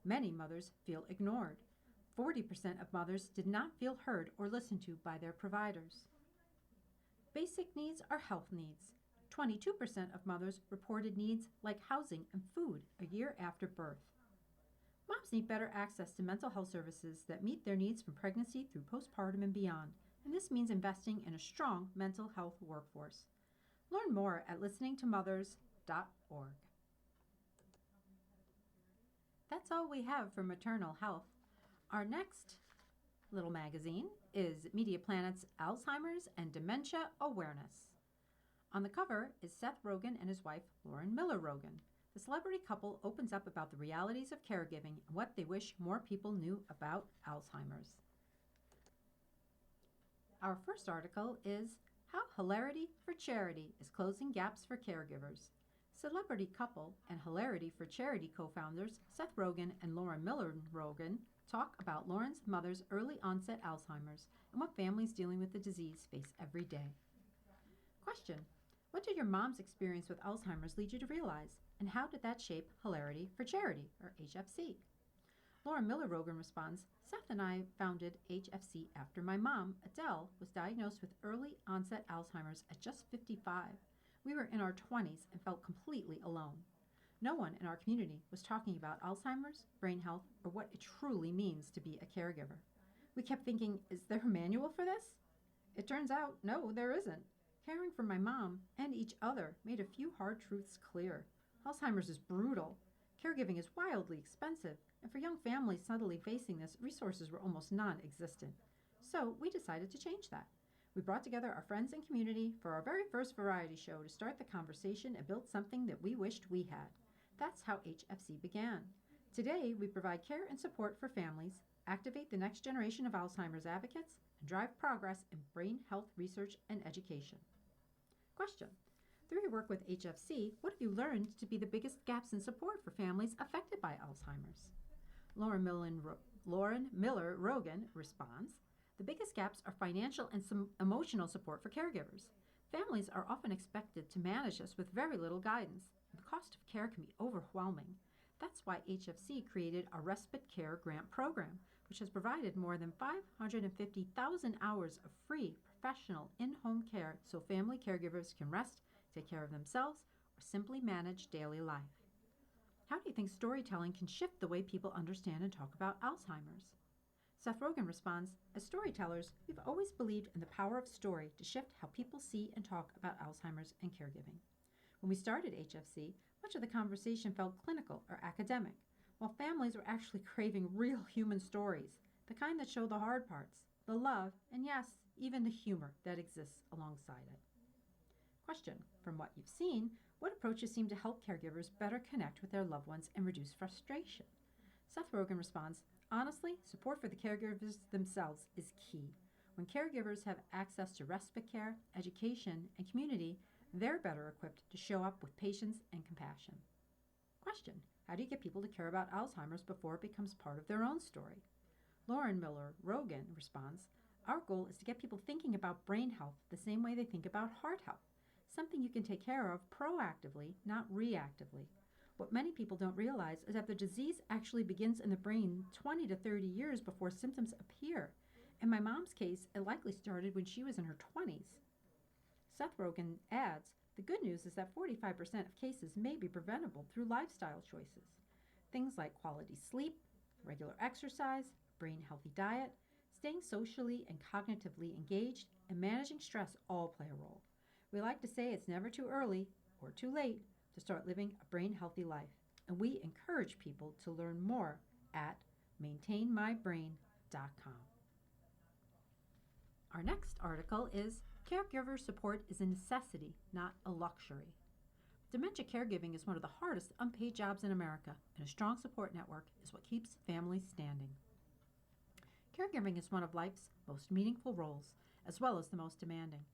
Many mothers feel ignored. 40% of mothers did not feel heard or listened to by their providers. Basic needs are health needs. 22% of mothers reported needs like housing and food a year after birth. Moms need better access to mental health services that meet their needs from pregnancy through postpartum and beyond, and this means investing in a strong mental health workforce. Learn more at listeningtomothers.org. That's all we have for maternal health. Our next little magazine is Media Planet's Alzheimer's and Dementia Awareness. On the cover is Seth Rogen and his wife, Lauren Miller Rogen. The celebrity couple opens up about the realities of caregiving and what they wish more people knew about Alzheimer's. Our first article is How Hilarity for Charity is Closing Gaps for Caregivers. Celebrity couple and Hilarity for Charity co-founders Seth Rogen and Lauren Miller Rogen talk about Lauren's mother's early onset Alzheimer's and what families dealing with the disease face every day. Question: what did your mom's experience with Alzheimer's lead you to realize, and how did that shape Hilarity for Charity, or HFC? Lauren Miller Rogan responds, Seth and I founded HFC after my mom, Adele, was diagnosed with early onset Alzheimer's at just 55. We were in our 20s and felt completely alone. No one in our community was talking about Alzheimer's, brain health, or what it truly means to be a caregiver. We kept thinking, is there a manual for this? It turns out, no, there isn't. Caring for my mom and each other made a few hard truths clear. Alzheimer's is brutal. Caregiving is wildly expensive, and for young families suddenly facing this, resources were almost non-existent. So we decided to change that. We brought together our friends and community for our very first variety show to start the conversation and build something that we wished we had. That's how HFC began. Today, we provide care and support for families, activate the next generation of Alzheimer's advocates, and drive progress in brain health research and education. Question. Through your work with HFC, what have you learned to be the biggest gaps in support for families affected by Alzheimer's? Lauren Miller Rogan responds, the biggest gaps are financial and some emotional support for caregivers. Families are often expected to manage this with very little guidance, and the cost of care can be overwhelming. That's why HFC created a respite care grant program, which has provided more than 550,000 hours of free professional in-home care so family caregivers can rest, take care of themselves, or simply manage daily life. How do you think storytelling can shift the way people understand and talk about Alzheimer's? Seth Rogen responds, as storytellers, we've always believed in the power of story to shift how people see and talk about Alzheimer's and caregiving. When we started HFC, much of the conversation felt clinical or academic, while families were actually craving real human stories, the kind that show the hard parts, the love, and yes, even the humor that exists alongside it. Question. From what you've seen, what approaches seem to help caregivers better connect with their loved ones and reduce frustration? Seth Rogen responds, honestly, support for the caregivers themselves is key. When caregivers have access to respite care, education, and community, they're better equipped to show up with patience and compassion. Question. How do you get people to care about Alzheimer's before it becomes part of their own story? Lauren Miller Rogan responds, our goal is to get people thinking about brain health the same way they think about heart health, something you can take care of proactively, not reactively. What many people don't realize is that the disease actually begins in the brain 20 to 30 years before symptoms appear. In my mom's case, it likely started when she was in her 20s. Seth Rogen adds, the good news is that 45% of cases may be preventable through lifestyle choices. Things like quality sleep, regular exercise, brain-healthy diet, staying socially and cognitively engaged, and managing stress all play a role. We like to say it's never too early or too late to start living a brain-healthy life, and we encourage people to learn more at maintainmybrain.com. Our next article is Caregiver Support is a Necessity, Not a Luxury. Dementia caregiving is one of the hardest unpaid jobs in America, and a strong support network is what keeps families standing. Caregiving is one of life's most meaningful roles, as well as the most demanding.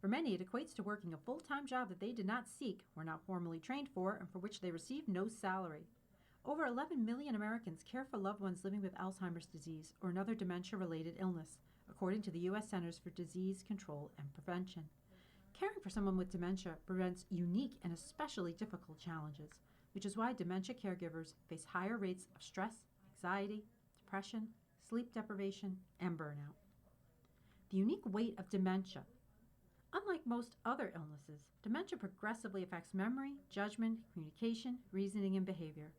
For many, it equates to working a full-time job that they did not seek, were not formally trained for, and for which they received no salary. Over 11 million Americans care for loved ones living with Alzheimer's disease or another dementia-related illness, according to the U.S. Centers for Disease Control and Prevention. Caring for someone with dementia presents unique and especially difficult challenges, which is why dementia caregivers face higher rates of stress, anxiety, depression, sleep deprivation, and burnout. The unique weight of dementia. Unlike most other illnesses, dementia progressively affects memory, judgment, communication, reasoning, and behavior.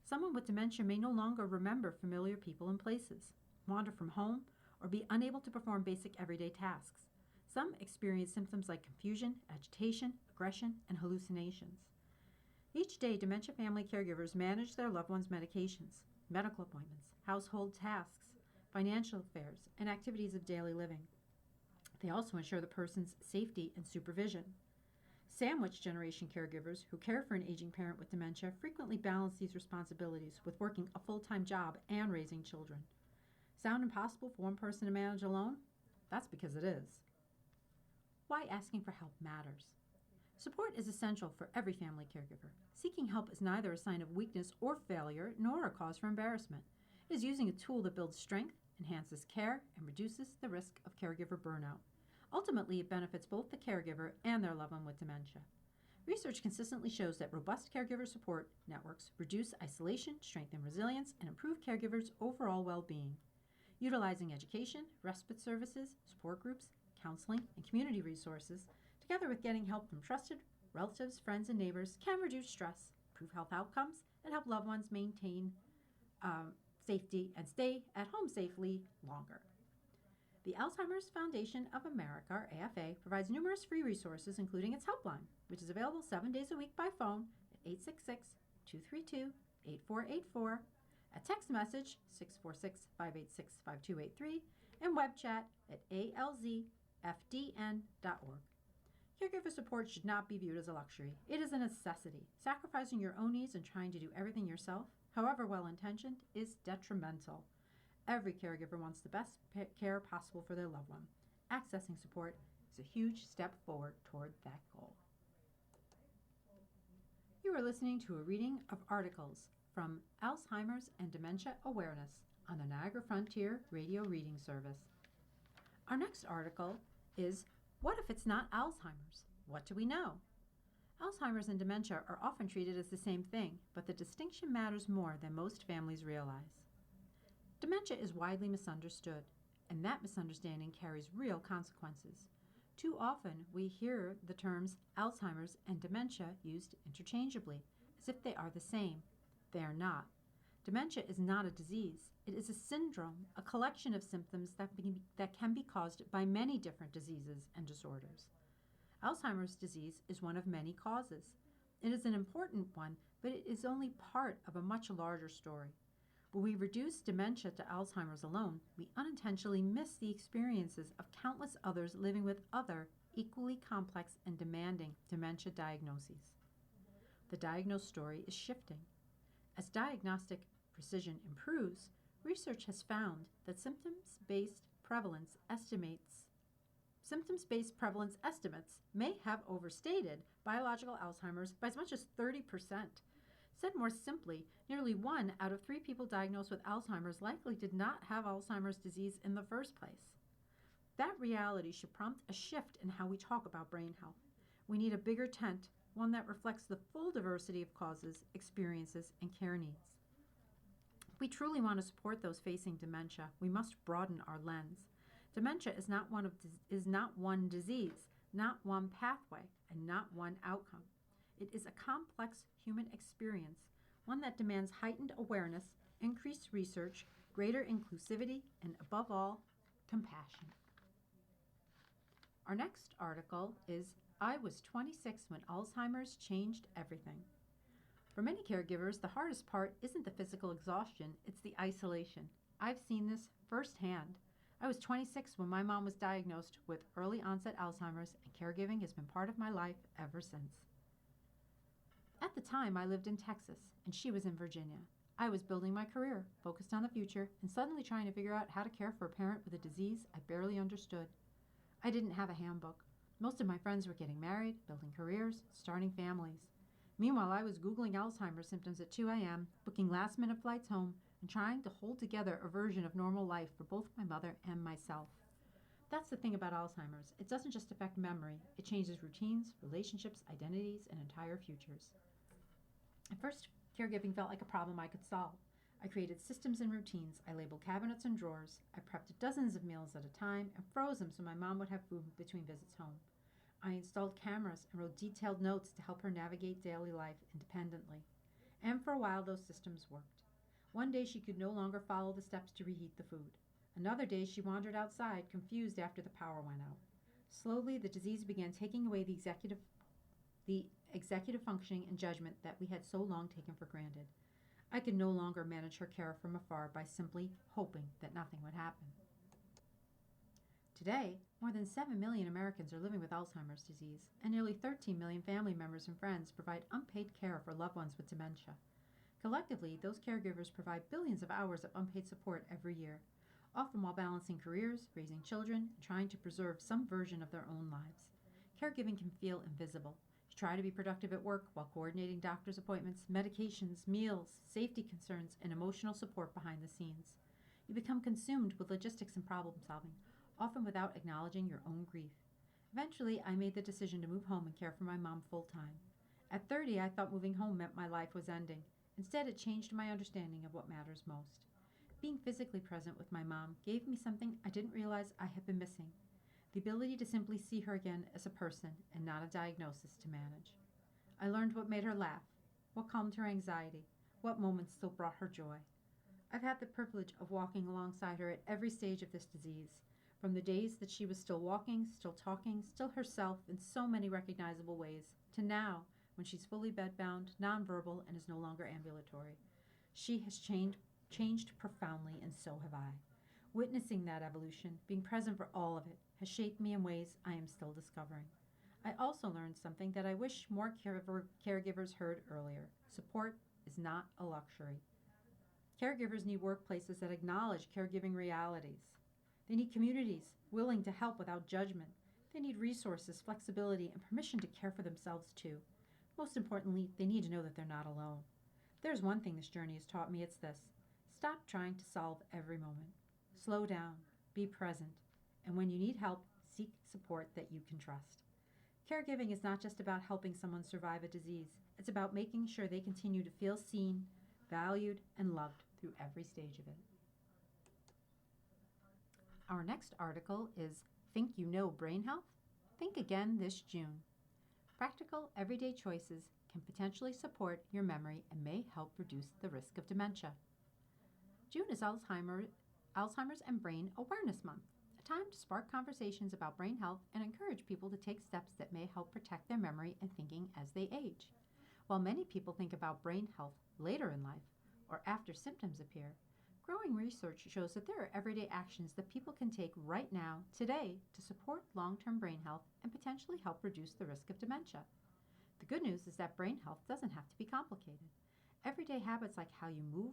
Someone with dementia may no longer remember familiar people and places, wander from home, or be unable to perform basic everyday tasks. Some experience symptoms like confusion, agitation, aggression, and hallucinations. Each day, dementia family caregivers manage their loved ones' medications, medical appointments, household tasks, financial affairs, and activities of daily living. They also ensure the person's safety and supervision. Sandwich generation caregivers who care for an aging parent with dementia frequently balance these responsibilities with working a full-time job and raising children. Sound impossible for one person to manage alone? That's because it is. Why asking for help matters. Support is essential for every family caregiver. Seeking help is neither a sign of weakness or failure, nor a cause for embarrassment. It is using a tool that builds strength, enhances care, and reduces the risk of caregiver burnout. Ultimately, it benefits both the caregiver and their loved one with dementia. Research consistently shows that robust caregiver support networks reduce isolation, strengthen resilience, and improve caregivers' overall well-being. Utilizing education, respite services, support groups, counseling, and community resources, together with getting help from trusted relatives, friends, and neighbors, can reduce stress, improve health outcomes, and help loved ones maintain safety and stay at home safely longer. The Alzheimer's Foundation of America, or AFA, provides numerous free resources, including its helpline, which is available 7 days a week by phone at 866-232-8484, a text message 646-586-5283, and web chat at alzfdn.org. Caregiver support should not be viewed as a luxury. It is a necessity. Sacrificing your own needs and trying to do everything yourself, however well-intentioned, is detrimental. Every caregiver wants the best care possible for their loved one. Accessing support is a huge step forward toward that goal. You are listening to a reading of articles from Alzheimer's and Dementia Awareness on the Niagara Frontier Radio Reading Service. Our next article is, What if it's not Alzheimer's? What do we know? Alzheimer's and dementia are often treated as the same thing, but the distinction matters more than most families realize. Dementia is widely misunderstood, and that misunderstanding carries real consequences. Too often, we hear the terms Alzheimer's and dementia used interchangeably, as if they are the same. They are not. Dementia is not a disease. It is a syndrome, a collection of symptoms that can be caused by many different diseases and disorders. Alzheimer's disease is one of many causes. It is an important one, but it is only part of a much larger story. When we reduce dementia to Alzheimer's alone, we unintentionally miss the experiences of countless others living with other, equally complex and demanding dementia diagnoses. The diagnosed story is shifting. As diagnostic precision improves, research has found that symptoms-based prevalence estimates may have overstated biological Alzheimer's by as much as 30%. Said more simply, nearly 1 out of 3 people diagnosed with Alzheimer's likely did not have Alzheimer's disease in the first place. That reality should prompt a shift in how we talk about brain health. We need a bigger tent, one that reflects the full diversity of causes, experiences, and care needs. If we truly want to support those facing dementia, we must broaden our lens. Dementia is not one disease, not one pathway, and not one outcome. It is a complex human experience, one that demands heightened awareness, increased research, greater inclusivity, and above all, compassion. Our next article is, I was 26 when Alzheimer's changed everything. For many caregivers, the hardest part isn't the physical exhaustion, it's the isolation. I've seen this firsthand. I was 26 when my mom was diagnosed with early onset Alzheimer's, and caregiving has been part of my life ever since. At the time, I lived in Texas, and she was in Virginia. I was building my career, focused on the future, and suddenly trying to figure out how to care for a parent with a disease I barely understood. I didn't have a handbook. Most of my friends were getting married, building careers, starting families. Meanwhile, I was Googling Alzheimer's symptoms at 2 a.m., booking last-minute flights home, and trying to hold together a version of normal life for both my mother and myself. That's the thing about Alzheimer's. It doesn't just affect memory. It changes routines, relationships, identities, and entire futures. At first, caregiving felt like a problem I could solve. I created systems and routines. I labeled cabinets and drawers. I prepped dozens of meals at a time and froze them so my mom would have food between visits home. I installed cameras and wrote detailed notes to help her navigate daily life independently. And for a while, those systems worked. One day, she could no longer follow the steps to reheat the food. Another day, she wandered outside, confused after the power went out. Slowly, the disease began taking away the executive functioning and judgment that we had so long taken for granted. I could no longer manage her care from afar by simply hoping that nothing would happen. Today, more than 7 million Americans are living with Alzheimer's disease, and nearly 13 million family members and friends provide unpaid care for loved ones with dementia. Collectively, those caregivers provide billions of hours of unpaid support every year, often while balancing careers, raising children, and trying to preserve some version of their own lives. Caregiving can feel invisible. You try to be productive at work while coordinating doctor's appointments, medications, meals, safety concerns, and emotional support behind the scenes. You become consumed with logistics and problem solving, often without acknowledging your own grief. Eventually, I made the decision to move home and care for my mom full-time. At 30, I thought moving home meant my life was ending. Instead, it changed my understanding of what matters most. Being physically present with my mom gave me something I didn't realize I had been missing: the ability to simply see her again as a person and not a diagnosis to manage. I learned what made her laugh, what calmed her anxiety, what moments still brought her joy. I've had the privilege of walking alongside her at every stage of this disease, from the days that she was still walking, still talking, still herself in so many recognizable ways, to now, when she's fully bedbound, nonverbal, and is no longer ambulatory. She has changed profoundly, and so have I. Witnessing that evolution, being present for all of it, has shaped me in ways I am still discovering. I also learned something that I wish more caregivers heard earlier. Support is not a luxury. Caregivers need workplaces that acknowledge caregiving realities. They need communities willing to help without judgment. They need resources, flexibility, and permission to care for themselves too. Most importantly, they need to know that they're not alone. If there's one thing this journey has taught me, it's this: stop trying to solve every moment. Slow down, be present, and when you need help, seek support that you can trust. Caregiving is not just about helping someone survive a disease. It's about making sure they continue to feel seen, valued, and loved through every stage of it. Our next article is Think You Know Brain Health? Think Again This June. Practical, everyday choices can potentially support your memory and may help reduce the risk of dementia. June is Alzheimer's and Brain Awareness Month, a time to spark conversations about brain health and encourage people to take steps that may help protect their memory and thinking as they age. While many people think about brain health later in life or after symptoms appear, growing research shows that there are everyday actions that people can take right now, today, to support long-term brain health and potentially help reduce the risk of dementia. The good news is that brain health doesn't have to be complicated. Everyday habits like how you move,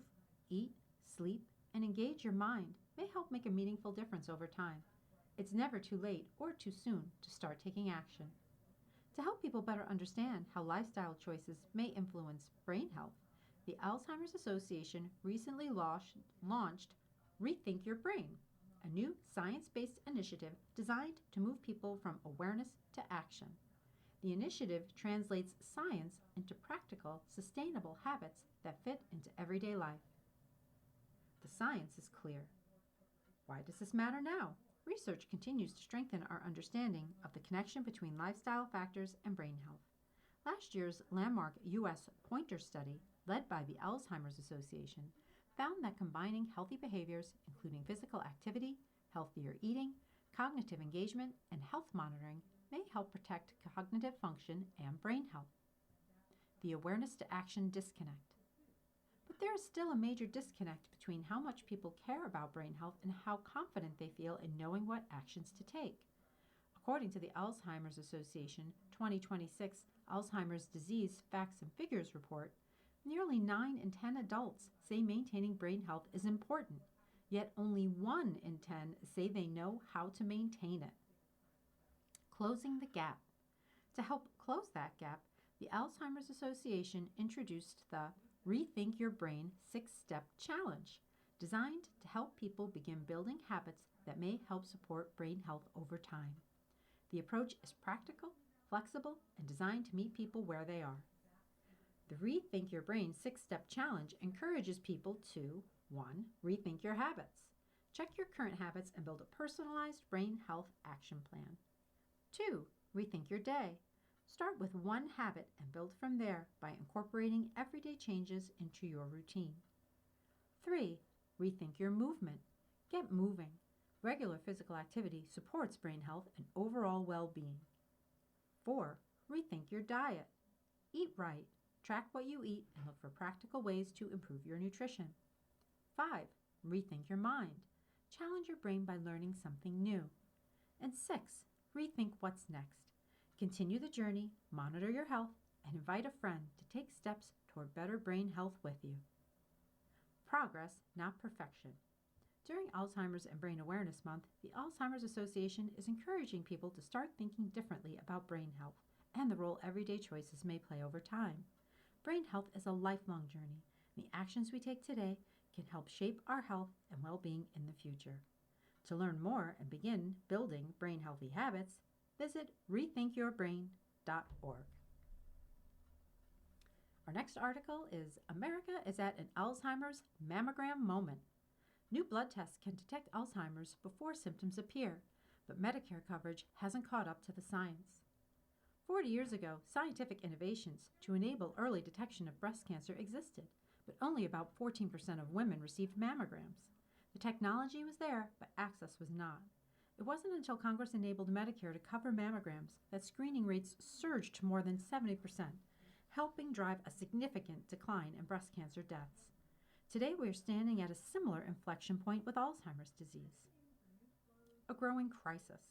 eat, sleep, and engage your mind may help make a meaningful difference over time. It's never too late or too soon to start taking action. To help people better understand how lifestyle choices may influence brain health, the Alzheimer's Association recently launched Rethink Your Brain, a new science-based initiative designed to move people from awareness to action. The initiative translates science into practical, sustainable habits that fit into everyday life. The science is clear. Why does this matter now? Research continues to strengthen our understanding of the connection between lifestyle factors and brain health. Last year's landmark U.S. Pointer study, led by the Alzheimer's Association, found that combining healthy behaviors, including physical activity, healthier eating, cognitive engagement, and health monitoring, may help protect cognitive function and brain health. The awareness to action disconnect. But there is still a major disconnect between how much people care about brain health and how confident they feel in knowing what actions to take. According to the Alzheimer's Association 2026 Alzheimer's Disease Facts and Figures report, nearly 9 in 10 adults say maintaining brain health is important, yet only 1 in 10 say they know how to maintain it. Closing the gap. To help close that gap, the Alzheimer's Association introduced the Rethink Your Brain 6-Step Challenge, designed to help people begin building habits that may help support brain health over time. The approach is practical, flexible, and designed to meet people where they are. The Rethink Your Brain 6-Step Challenge encourages people to 1. Rethink your habits. Check your current habits and build a personalized brain health action plan. 2. Rethink your day. Start with one habit and build from there by incorporating everyday changes into your routine. 3. Rethink your movement. Get moving. Regular physical activity supports brain health and overall well-being. 4. Rethink your diet. Eat right. Track what you eat and look for practical ways to improve your nutrition. 5. Rethink your mind. Challenge your brain by learning something new. And 6. Rethink what's next. Continue the journey, monitor your health, and invite a friend to take steps toward better brain health with you. Progress, not perfection. During Alzheimer's and Brain Awareness Month, the Alzheimer's Association is encouraging people to start thinking differently about brain health and the role everyday choices may play over time. Brain health is a lifelong journey, and the actions we take today can help shape our health and well-being in the future. To learn more and begin building brain-healthy habits, visit rethinkyourbrain.org. Our next article is America is at an Alzheimer's mammogram moment. New blood tests can detect Alzheimer's before symptoms appear, but Medicare coverage hasn't caught up to the science. 40 years ago, scientific innovations to enable early detection of breast cancer existed, but only about 14% of women received mammograms. The technology was there, but access was not. It wasn't until Congress enabled Medicare to cover mammograms that screening rates surged to more than 70%, helping drive a significant decline in breast cancer deaths. Today, we are standing at a similar inflection point with Alzheimer's disease. A growing crisis.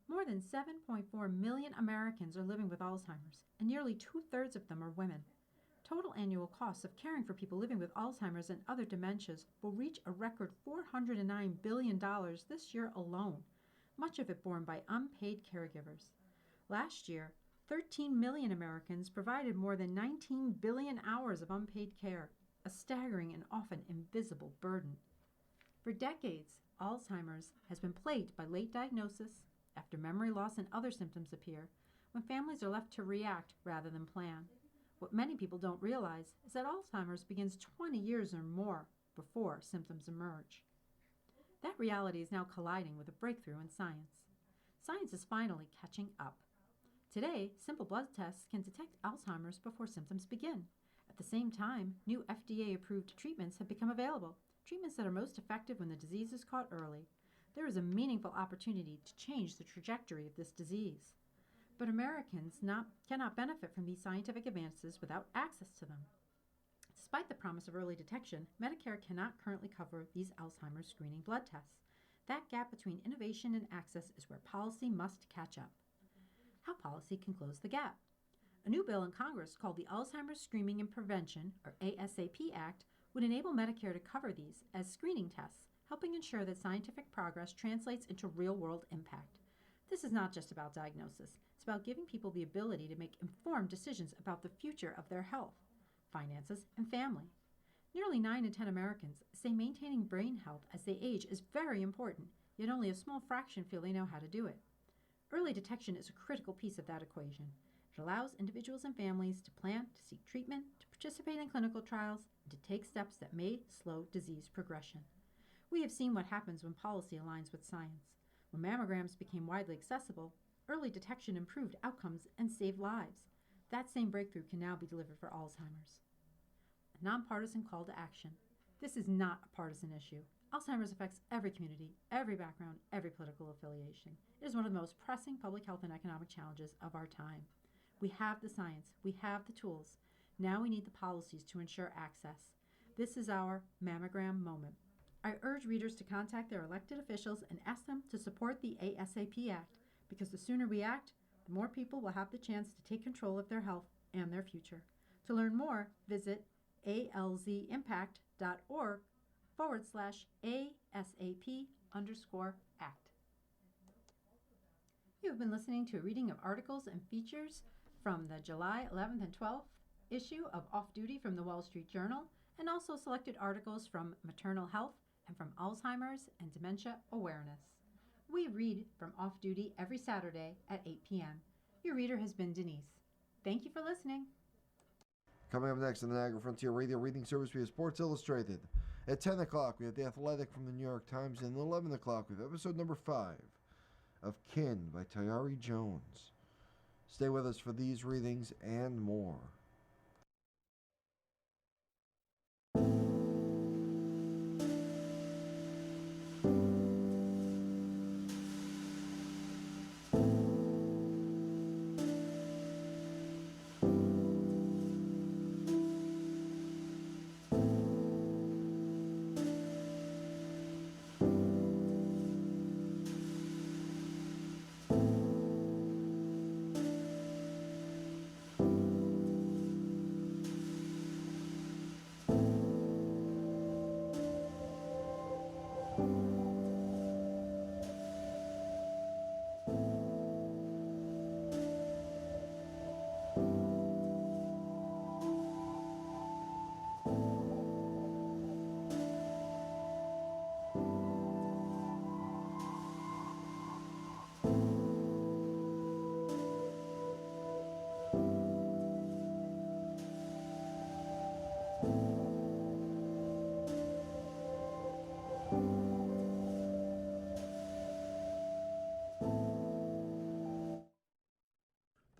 More than 7.4 million Americans are living with Alzheimer's, and nearly 2/3 of them are women. Total annual costs of caring for people living with Alzheimer's and other dementias will reach a record $409 billion this year alone, much of it borne by unpaid caregivers. Last year, 13 million Americans provided more than 19 billion hours of unpaid care, a staggering and often invisible burden. For decades, Alzheimer's has been plagued by late diagnosis, after memory loss and other symptoms appear, when families are left to react rather than plan. What many people don't realize is that Alzheimer's begins 20 years or more before symptoms emerge. That reality is now colliding with a breakthrough in science. Science is finally catching up. Today, simple blood tests can detect Alzheimer's before symptoms begin. At the same time, new FDA-approved treatments have become available, treatments that are most effective when the disease is caught early. There is a meaningful opportunity to change the trajectory of this disease. But Americans cannot benefit from these scientific advances without access to them. Despite the promise of early detection, Medicare cannot currently cover these Alzheimer's screening blood tests. That gap between innovation and access is where policy must catch up. How policy can close the gap. A new bill in Congress called the Alzheimer's Screening and Prevention, or ASAP Act, would enable Medicare to cover these as screening tests, helping ensure that scientific progress translates into real-world impact. This is not just about diagnosis. It's about giving people the ability to make informed decisions about the future of their health, finances, and family. Nearly 9 in 10 Americans say maintaining brain health as they age is very important, yet only a small fraction feel they know how to do it. Early detection is a critical piece of that equation. It allows individuals and families to plan, to seek treatment, to participate in clinical trials, and to take steps that may slow disease progression. We have seen what happens when policy aligns with science. When mammograms became widely accessible, early detection improved outcomes and saved lives. That same breakthrough can now be delivered for Alzheimer's. A nonpartisan call to action. This is not a partisan issue. Alzheimer's affects every community, every background, every political affiliation. It is one of the most pressing public health and economic challenges of our time. We have the science. We have the tools. Now we need the policies to ensure access. This is our mammogram moment. I urge readers to contact their elected officials and ask them to support the ASAP Act, because the sooner we act, the more people will have the chance to take control of their health and their future. To learn more, visit alzimpact.org/ASAP_act. You have been listening to a reading of articles and features from the July 11th and 12th issue of Off Duty from the Wall Street Journal, and also selected articles from Maternal Health and from Alzheimer's and Dementia Awareness. We read from Off Duty every Saturday at 8 p.m. Your reader has been Denise. Thank you for listening. Coming up next on the Niagara Frontier Radio Reading Service, we have Sports Illustrated. At 10 o'clock, we have The Athletic from the New York Times, and at 11 o'clock, we have episode number 5 of Kin by Tayari Jones. Stay with us for these readings and more.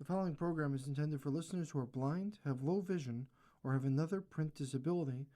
following program is intended for listeners who are blind, have low vision, or have another print disability,